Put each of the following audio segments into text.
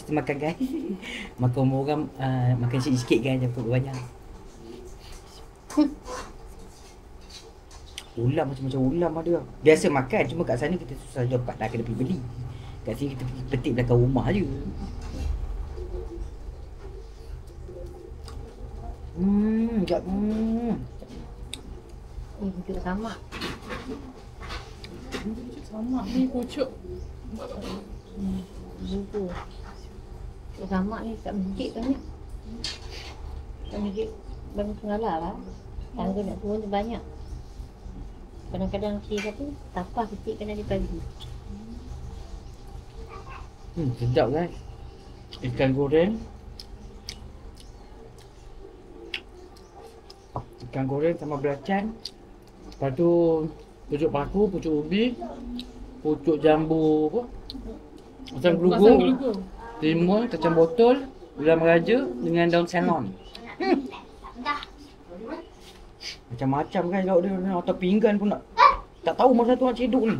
Kita makan guys. Makan umur orang makan sikit-sikit guys, jangan banyak. Ulam macam-macam ulam ada. Biasa makan, cuma kat sana kita susah dapat dah, kena pergi beli. Kat sini kita pergi petik belakang rumah je. Sekejap. Ni pucuk samak. Sama ni pucuk. Buku. Pucuk samak ni kat masjid kan ni. Kat masjid Bangun Tenggalah lah. Tangga nak turun tu banyak. Kadang-kadang si kata tapah kecil kena dibagi. Sedap guys. Ikan goreng. Ikan goreng sama belacan. Lepas tu pucuk paku, pucuk ubi, pucuk jambu apa? Asam gelugur, timun, kacang botol, gula meraja dengan daun salon. Macam-macam kan lauk dia, atau pinggan pun nak. Tak tahu masa tu nak ceduk ni.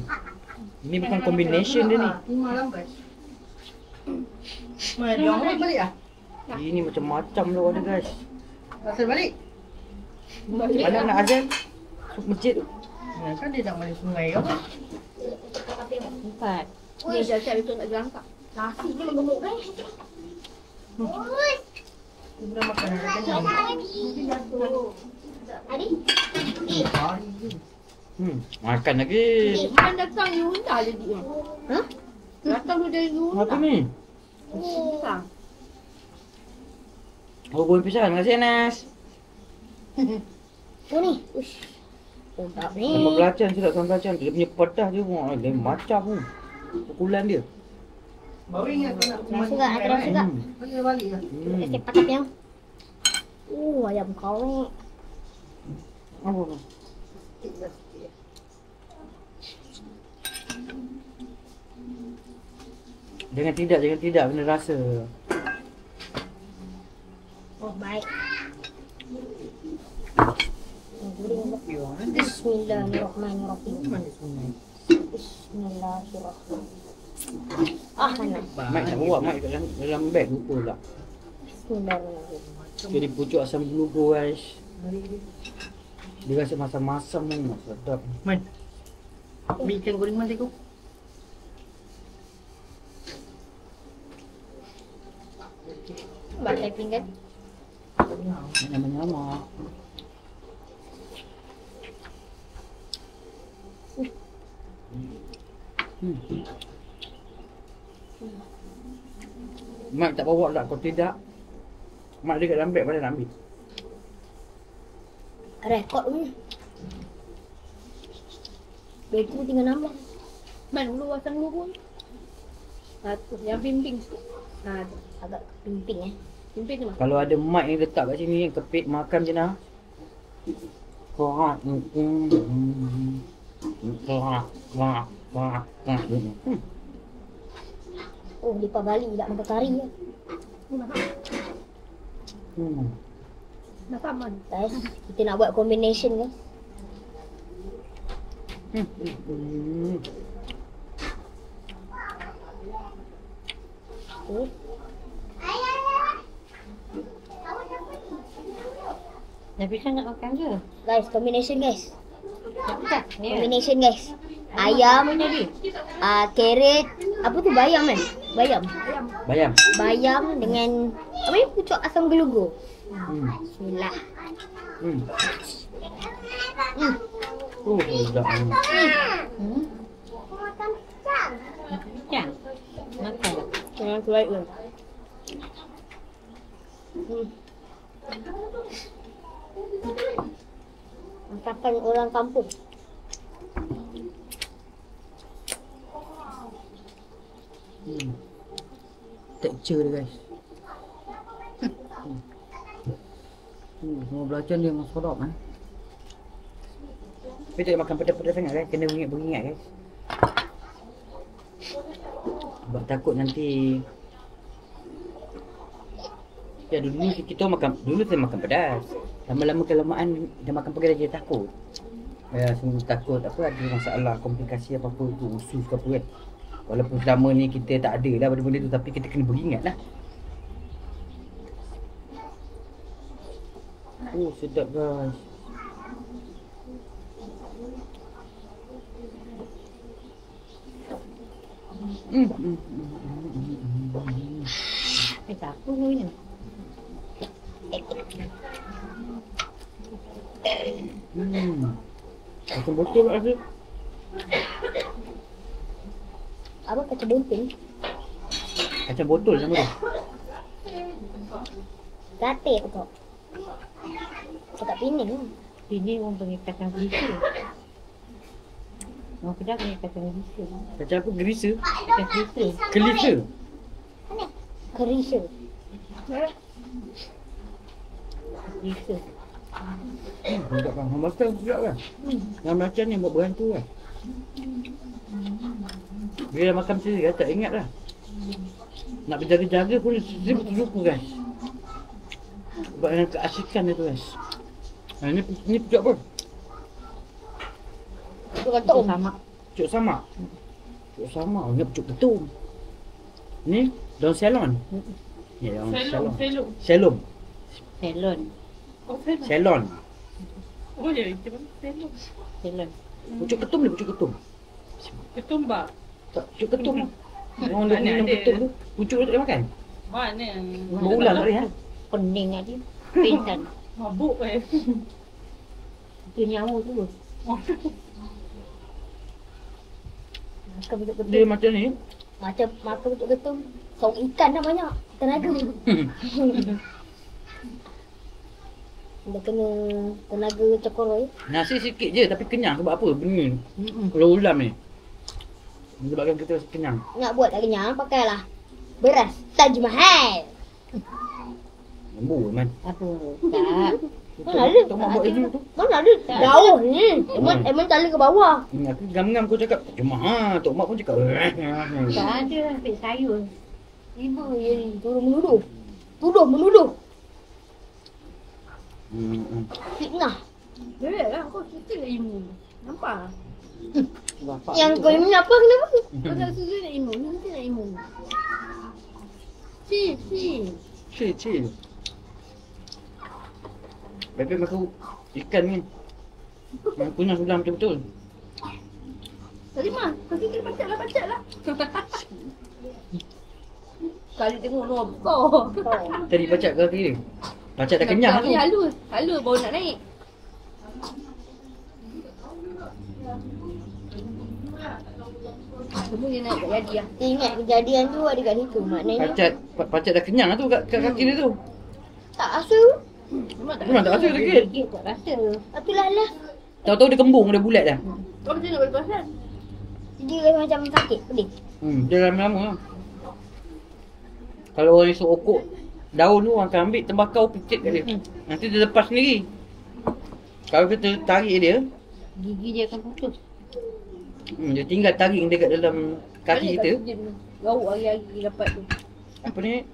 Ini bukan combination dia ni. Dia orang balik lah. Ini macam-macam lauk ada guys. Asal balik. Mana nak azan? Masuk masjid tu. Kan dia tak balik sungai kan? Empat. Ni siap-siap itu nak jual angkat. Nasi ni mengemuk kan? Dia pernah makan ada kenyang. Adik? Makan lagi. Bukan datang Yunda je dia. Ha? Datang tu dari Yunda. Apa ni? Pisang. Hubung pisang. Terima kasih Anas. Oh ni. Ush. Sedap ni. Sama belacan, sedap sama belacan. Dia punya pedas dia pun. Dia macam pun. Pukulan dia. Baru ingat kau nak Terus juga, terus juga. Kena balik lah. Kita pakat yang. Ayam kau ni. Apa tu? Jangan tidak, benda rasa. Oh, baik. Bismillahirrahmanirrahim. Bismillahirrahmanirrahim. Panas. Mak tak bawa, mak dalam beg lupa pula. Bismillahirrahmanirrahim. Jadi pucuk asam gelugur guys. Dia rasa masam-masam ni, sedap. Man. Mi ikan goreng mana kau? Bakai pinggan. Nyama-nyama. Mak tak bawa tak, kau tidak. Mak dia kat dalam beg, mana nak ambil? Rekod ni. Beg tu tinggal nama. Man, dulu asam dulu pun. Satu. Yang bimbing. Agak pimping Bimbing tu mah. Kalau ada mic yang letak kat sini, yang kepit makan je nak. Kuat. Oh, lipa Bali tak makan kari ya. Dah sama ni. Guys, kita nak buat combination guys. Okay. Tapi kan nak makan ke? Guys, combination guys. Tak, ni Combination guys. Ayam, carrot, apa tu bayam kan? Bayam. Bayam. Bayam dengan apa ni? Pucuk asam gelugur. Bismillah. Oh, sedap. Macam makan lah. Jangan keluar ke. Masakan orang kampung. Tekstur dia guys. Semua belacan dia memang sedap kan. Tapi tak makan pedas-pedas sangat guys. Kena beringat guys. Sebab takut nanti. Ya dulu kita makan, dulu saya makan pedas. Lama-lama kelamaan dah makan pedas dia takut. Ya semua takut apa ada masalah komplikasi apa-apa tu usus ke apa kan. Walaupun selama ni kita tak ada lah benda-benda tu, tapi kita kena beringat lah. Oh, sedap guys. Apa ni? Macam botol lah rasa. Apa kacang bunting? Kacang botol sama tu. Gate aku tak. Cakap Pening lah. Ini orang panggil kacang gerisa. Orang Kedah panggil kacang gerisa. Kacang apa? Gerisa? Kacang gerisa. Kelisa? Kerisa. Gerisa. Sedap kan? Hang masak sedap kan? Yang macam ni buat berhantu kan? Bila makan macam ni tak ingat lah. Nak berjaga-jaga pun dia betul lupa guys. Sebab yang keasikan dia tu guys. Ni pucuk apa? Tu kata Sama. Pucuk samak. Pucuk samak. Ingat pucuk ketum. Ni daun salon. Ni daun salon. Salon. Selon. Salon. Oh ya, itu mana? Selong. Selon. Pucuk ketum ni pucuk ketum. Ketumbak. Tak, pucuk ketum lah. Orang dia minum ketum tu. Pucuk tu tak boleh makan. Mana? Berulang tak boleh ha? Pening kat dia. Pingsan. Mabuk Itu nyawa tu. makan betul-betul. Dia macam ni. Macam makan betul-betul. Saung ikan dah banyak. Tenaga. Dia kena tenaga cokoroi. Nasi sikit je tapi kenyang sebab apa? Benda ni. Ulam ni. Sebabkan kita rasa kenyang. Nak buat tak kenyang, pakailah beras Taj Mahal. Lembu man. Apa? Tak. Mana ada? Tak mak buat ilmu tu. Mana ada? Jauh ni. Emang tali ke bawah. Aku gam-gam kau cakap. Cuma Tok Mak pun cakap. Tak ada. Ambil sayur. Ibu yang turun menuduh. Tuduh menuduh. Fitnah. Berat lah, kau suka nak ilmu. Nampak? Bapak Yang tu, kau ni apa kenapa? Kau tak suka nak ilmu, ni mesti nak ilmu. Si. Cil. Bebek makan ikan ni. Yang punya sudah betul-betul. Tadi mah, kau kira bacat lah. Kali tengok luar besar. Tadi bacat ke kaki dia? Bacat dah kenyang tu. Halus baru nak naik. Semua dia naik tak jadi lah. Dia ingat kejadian tu ada kat situ. Maknanya Bacat dah kenyang tu kat kaki dia tu. tak rasa. Memang tak rasa sikit. Sikit tak rasa. Itulah lah. Tahu-tahu dia kembung, dia bulat dah. Kau macam nak berpasan? Dia macam sakit, pedih. Dia lama-lama lah. Kalau orang esok okok daun tu orang akan ambil tembakau picit kat dia. Nanti dia lepas sendiri. Kalau kita tarik dia, Gigi dia akan putus. dia tinggal taring dia kat dalam kaki kita. Gauk hari-hari dapat tu. Apa ni?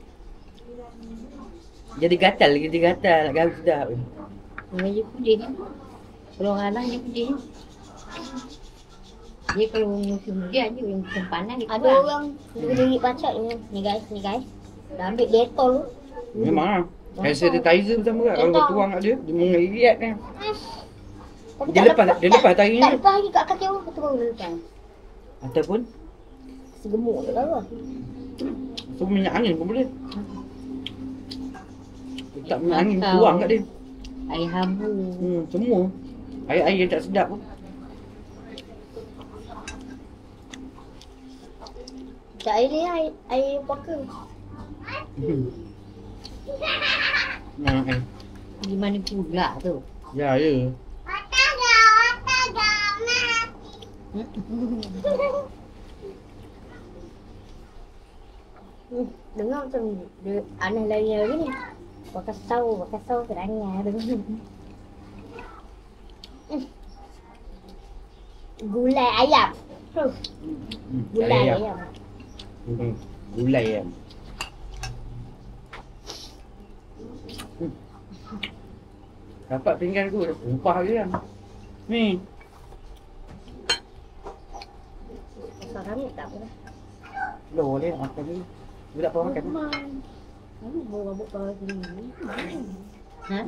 Jadi gatal, nak garuk sedap. Memang dia pedih. Kalau orang alah dia pedih. Dia kalau musim hujan je, musim panas dia Ada kurang. orang diri bacat ni guys. Dah ambil detol tu. Memang lah. Hand sanitizer pun sama kan. Kalau kau tuang kat dia, dia mengeriat kan. Tapi Dia lepas taring Tak ni. lepas lagi kat kaki orang. Kata baru dia lepas. Ataupun Segemuk tu lah. so minyak angin pun boleh. Letak minyak angin, Atau tuang kat dia. Air habu. Semua. Air-air yang tak sedap pun. Tak air ni air puaka. Nah, Di mana pula tu? ya. Dengar macam dia aneh lari ni. Pakai sau kerana gulai ayam. Gulai ayam. Gulai ayam. Dapat pinggan tu, tumpah je kan. Ni. Sekarang ni tak apa dah. Belum boleh nak makan dulu. Budak apa makan? Kamu bawa rambut bawah sini. Ha?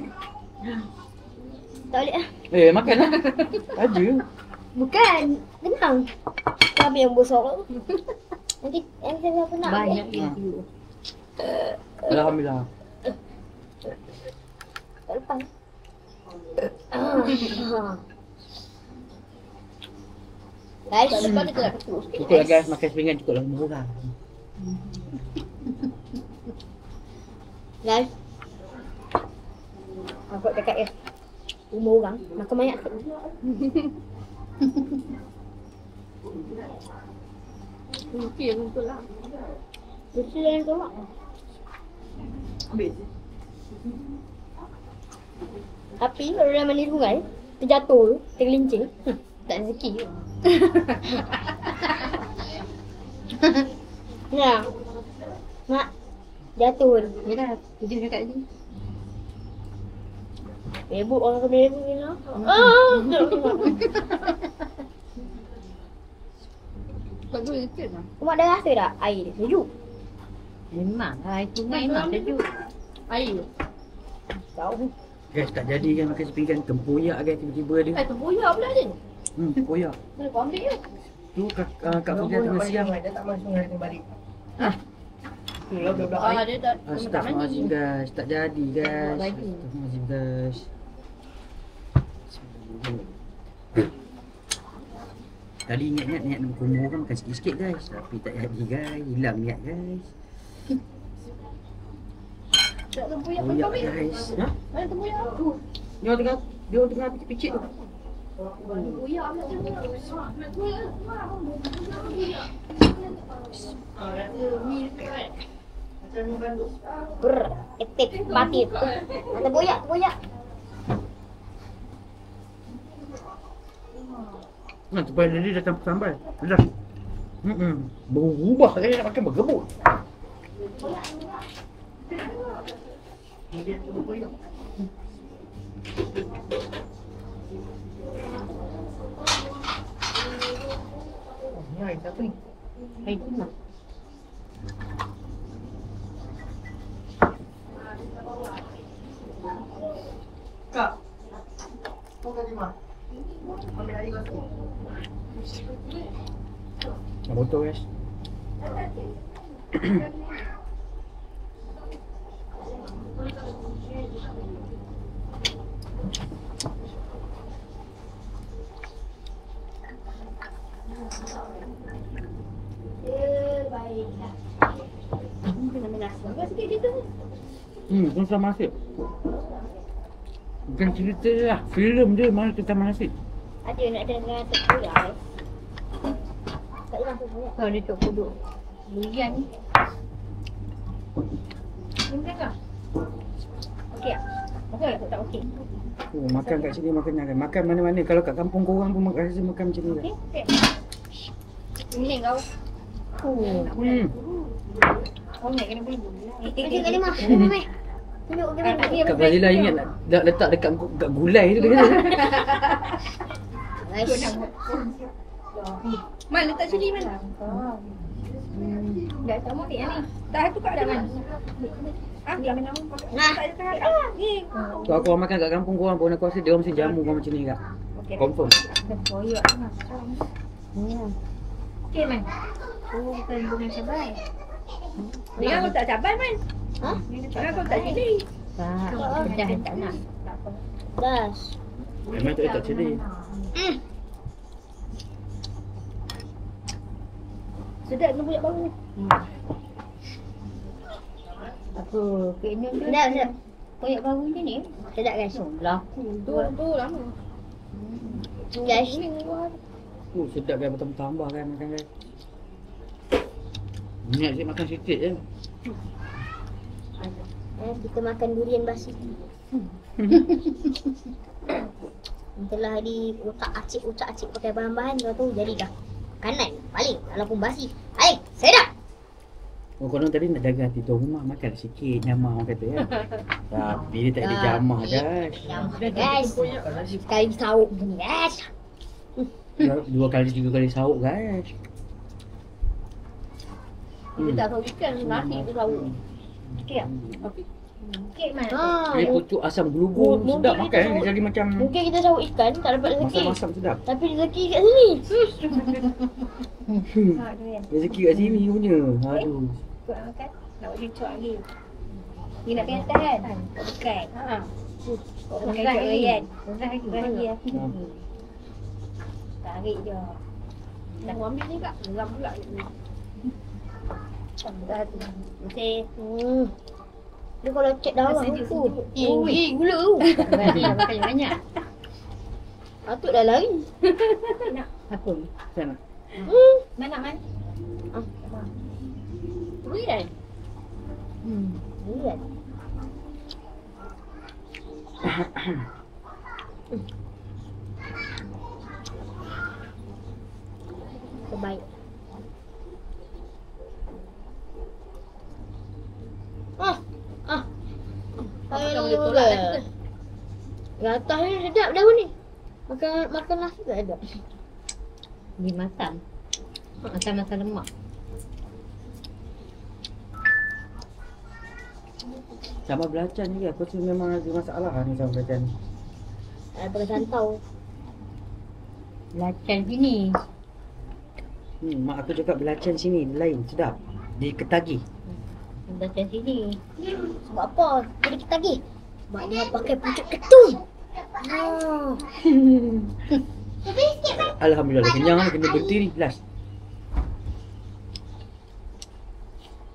Tak boleh lah. Makan lah. Ada. Bukan. Tenang. Tapi yang besar tu. Nanti saya apa nak. Banyak Ha. yang you. Alhamdulillah. Tak lepas. Guys. Tak lepas dia nak ketuk sikit. Cukup lah guys, makan sepinggan cukup lah murah. Guys. Aku cakap ya. Umur orang makan banyak. Okey, betul lah. Betul yang tu lah. Tapi kalau dalam mandi sungai, terjatuh tu, tergelincir. Tak ada rezeki. Nah. Mak. Jatuh tu. Yelah, tidur dekat sini. Mebuk orang kena mebuk ni lah. Bagus sikit lah. Mak dah rasa tak air dia sejuk? Memang air sungai memang sejuk. Air. Tahu. Guys, tak jadi kan makan sepinggan tempoyak guys tiba-tiba dia. Tempoyak pula dia. Tempoyak. Mana kau ambil je? Tu Kak Fauziah tengah siang. Dia tak masuk sungai balik. Dia tak Astaghfirullahaladzim guys, tak jadi guys. Baju. Astaghfirullahaladzim guys. Tadi ingat-ingat niat nak kumur kan makan sikit-sikit guys. Tapi tak jadi guys, hilang niat guys. Tak tempoyak pun Tempoyak kau ambil. guys. Ha? Mana tempoyak? Dia tengah picit-picit tu. Tempoyak ambil tempoyak. Etik patit. Tempoyak. Nah, tempoyak dia datang sambal. Dah. Berubah saya nak makan bergebuk. Ni siapa ni? Air sungai. Kak. Kau kat mana? Ambil air kau. Botol guys. Baiklah. Kena menasa. Kau sikit dia tu. Bukan sama nasib. Bukan cerita je lah. Filem je mana tentang nasib. Ada nak dengar tempoyak. Tak hilang tempoyak. Kau dia cukup duduk. Durian ni. Mungkin tak? Okey tak? Okey tak okey? Makan kat sini makan jangan. Makan mana-mana. Kalau kat kampung korang pun rasa makan macam ni lah. Okey. Ini kau. Oh, nak kena beli. Okey kali mah. Tunjuk okey. Kak Fazila ingat nak letak dekat gulai tu dia kata. Guys. Man, letak cili man. Dah tak mau ni. Tak tu kat dah man. Dia main nama. Nah. Tak ada kat. Kalau korang makan kat kampung korang pun aku rasa dia orang mesti jamu korang macam ni kak. Confirm. Tempoyak ni macam. Okey man. Oh, bukan bunga cabai. Ni aku tak cabai man. Ha? Aku tak cili. Tak, pedas tak nak. Tak apa. Das. Memang tak letak cili. Sedap tempoyak baru. Apa? Kayaknya dia Sedap. koyak baru je ni. Sedap guys. Laku Tu lama. Guys. Sedap kan bertambah kan makan guys. Niat saya makan sikit je. Kita makan durian basi. Telah di utak-acik pakai bahan-bahan kau tu jadi dah. Kanan, paling walaupun basi. Hai, sedap. Korang tadi nak jaga hati tuan rumah makan sikit nyamah orang kata kan. Tapi dia tak ada jamah guys. Guys. Sekali sauk gini guys. 2 kali 3 kali sauk guys. Kita tak tahu ikan, nasi tu tahu. Okey tak? Okey mana? Dia pucuk asam gelugur sedap Mungkin makan kita dia jadi macam Mungkin kita tahu ikan tak dapat rezeki. masak-masak sedap. Tapi rezeki kat sini. Rezeki kat sini punya. Aduh. Kau nak makan? Nak buat cucuk lagi. Ni nak kena tahan. Tak dekat. Ha. Kau makan cucuk Ryan. Lagi. Lagi ya. Hmm. Tarik je. Dah ambil ni kak. Geram pula. Dah tu. Okey. Dia kalau cek darah Sejuk, tu. sejuk. Gula tu. Berarti dah makan yang banyak. Patut dah lari. Apa? Sana. Mana man? Ryan. Lihat. Terbaik. Makan boleh tolak lah kita. Gatal ni sedap daun ni. Makan nasi tak sedap. Ni masam. Masam-masam lemak. Sambal belacan ni aku rasa memang ada masalah ni sambal belacan. Pakai santau. Belacan sini. Mak aku cakap belacan sini lain sedap. Di Ketagi. Belacan sini. Sebab apa? Jadi kita lagi. Sebab dia pakai pucuk ketum. Alhamdulillah kenyang lah kena berhenti ni last.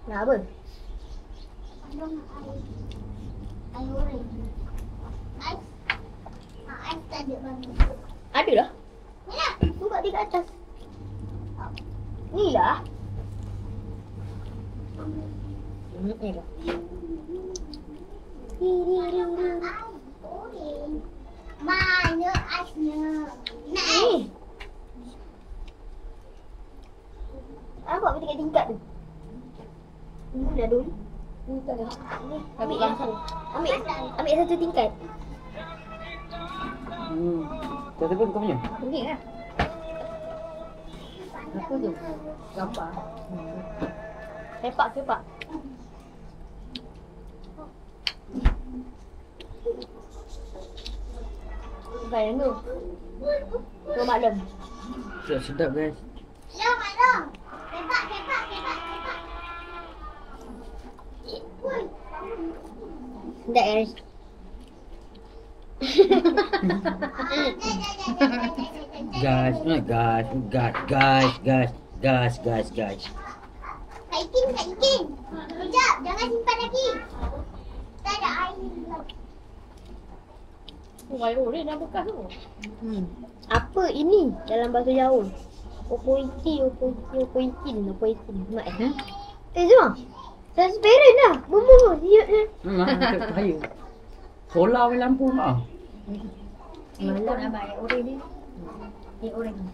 Nak apa? Ada lah. Buka di kat atas. Ni lah. Ni lah. Mana aisnya? Ni. Nampak kita kat tingkat tu? Ni dah dulu. Ni tak ada. Ni ambil yang satu. Ambil satu tingkat. Kata pun kau punya. Ni lah. Apa tu? Gambar. Sepak. Bukan yang tu. Tu maklum. Sedap guys. Long. Kepak. Sedap guys. Guys. Kak Ikin. Sekejap, jangan simpan lagi. Tak ada air lagi. Oh, dia dah bekas tu. Apa ini dalam bahasa Jawa? Opoitin. Mak semua. Transparent dah. Bumbu. Siap dah. Macam cahaya. Solar weh lampu mak. Malam nak bayar orang ni. Ni orang ni.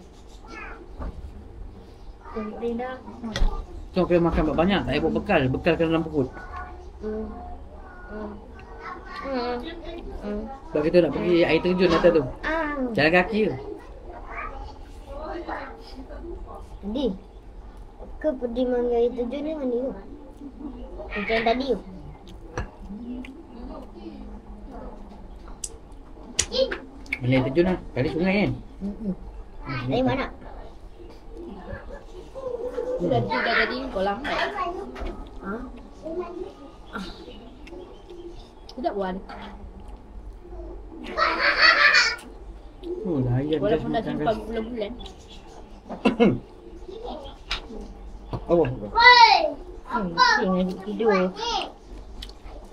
Orang dah. So kena makan banyak, tak payah buat bekal. Bekal kat dalam perut. Sebab kita nak pergi air terjun atas tu. Jalan kaki je. Di. Ke pergi mandi air terjun ni mandi tu. Macam yang tadi tu. Mandi air terjun lah. Kali sungai kan. Dari mana? Dah jadi kolam kan? Ha? Sedap buat. Oh layan Walaupun dah guys, simpan guys. berbulan-bulan. Oh, Tengah tidur.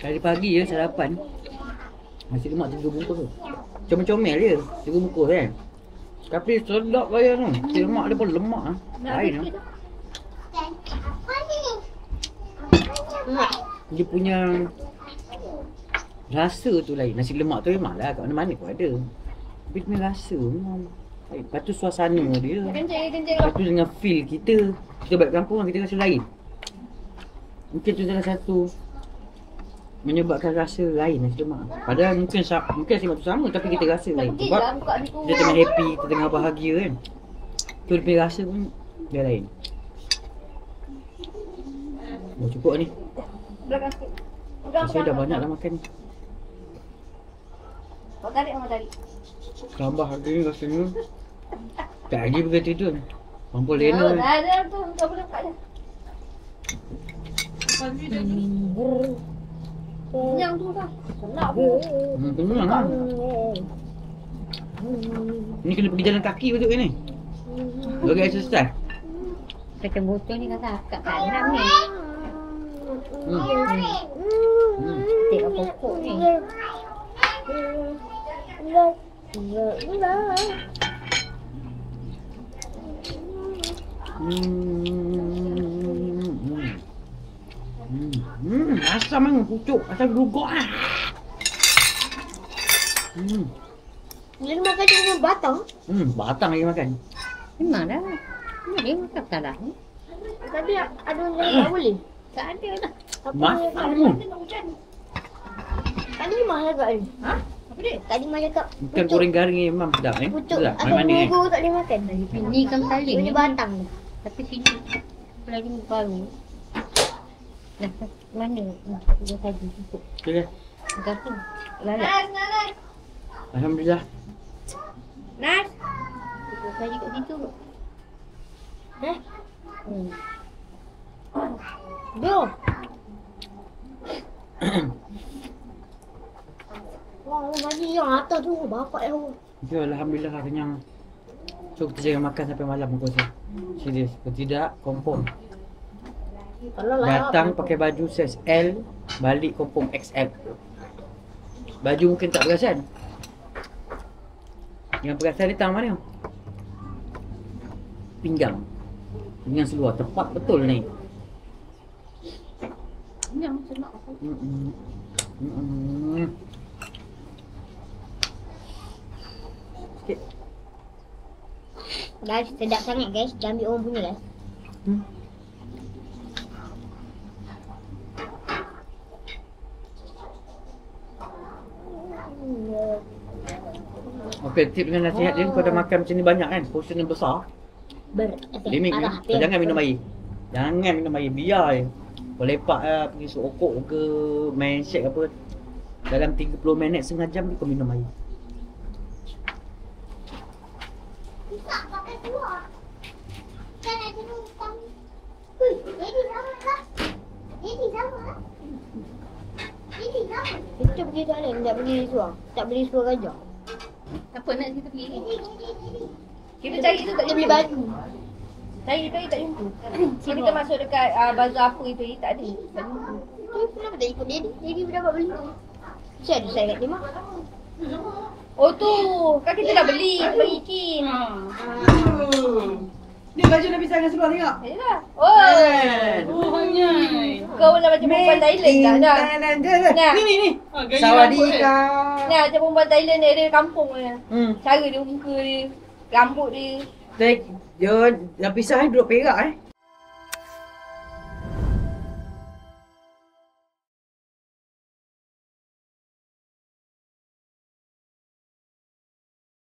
tadi pagi je sarapan. Nasi lemak 3 bungkus tu. Comel-comel je 3 bungkus kan. Tapi sedap layan tu. Nasi lemak dia pun lemak ah. Lain ah. Apa ni? Dia punya rasa tu lain. Nasi lemak tu memanglah kat mana-mana pun ada. Tapi dia punya rasa memang lain. Lepas tu suasana dia. Kencing. Lepas tu dengan feel kita. Kita balik kampung kita rasa lain. Mungkin tu salah satu menyebabkan rasa lain nasi lemak. Padahal mungkin nasi lemak tu sama tapi kita rasa lain. Sebab dia tengah happy, kita tengah bahagia kan. Tu dia punya rasa pun dia lain. Oh, cukup ni. Belakang sikit. Pegang, Saya dah banyak dah makan ni. Awak tarik, awak tarik. Tambah harga ni rasanya. Tak lagi begitu tu. Mampu lena. Dah ada tu. Kau boleh buka je. Kenyang tu kau. Nak pun. Kenyang lah. Ni kena pergi jalan kaki betul ke ni? Bagi exercise. Kacang botol ni kata kat kanan ni. Tengok pokok ni. Asam kan pucuk, asam gerugok ah. Dia makan dengan batang. Batang lagi makan. Memang dah. Dia makan tak dah. Tadi ada orang yang tak boleh. Tak ada dah. Masak ni. Tadi mahal kat ni. Ha? Apa dia? Tadi Mak cakap Ikan goreng garing ni memang sedap eh. pucuk Sedap, asam manis eh. gugur tak boleh makan. Ni kan saling. Dia batang. Tapi sini lagi baru. Nah, mana? Dia tadi tutup. Okay. Kau tu. Lalat. Nas, Nas. Alhamdulillah. Nas. Dia tadi kat situ. Jom. Wah, lagi yang atas tu bapak yang. Okay, Alhamdulillah kenyang. So kita jangan makan sampai malam aku rasa. Serius. Kalau tidak, confirm. Kalau lah. Datang pakai baju saiz L, balik confirm XL. Baju mungkin tak perasan. Yang perasan ni tang mana? Pinggang. Pinggang seluar. Tepat betul ni. Kenyang macam nak. Sikit. Guys, sedap sangat guys. Jangan ambil orang punya guys. Okey, tip dengan nasihat dia kau dah makan macam ni banyak kan, portion yang besar. Limit ni. Kau jangan minum air. Jangan minum air, biar je. Kau lepak lah, pergi sokok ke, main shake apa. Dalam 30 minit, setengah jam ni kau minum air. Tak pakai keluar. Kan ada numpang. Hui, Daddy sama lah. Daddy sama lah. Daddy sama. Kita pergi toilet, tak pergi suar. Tak beli suar gajah. Apa nak kita pergi? Daddy, Daddy. Kita cari tu tak Dia beli jumpa. baju. Cari tak jumpa. Kita masuk dekat bazar apa itu, tak ada. Tak jumpa. Tu kenapa tak ikut Daddy? Daddy pun dapat beli. Saya ada saya kat dia mak. Oh tu, kan kita dah beli bagi Kim. Ni baju Nabi dengan seluar tengok. Yalah. Oh. Kau nak macam perempuan Thailand tak? Dah. Nah. Ni. Sawadika. Nah, macam perempuan Thailand dia ada kampung dia. Cara dia muka dia, rambut dia. Dia dah pisah duduk Perak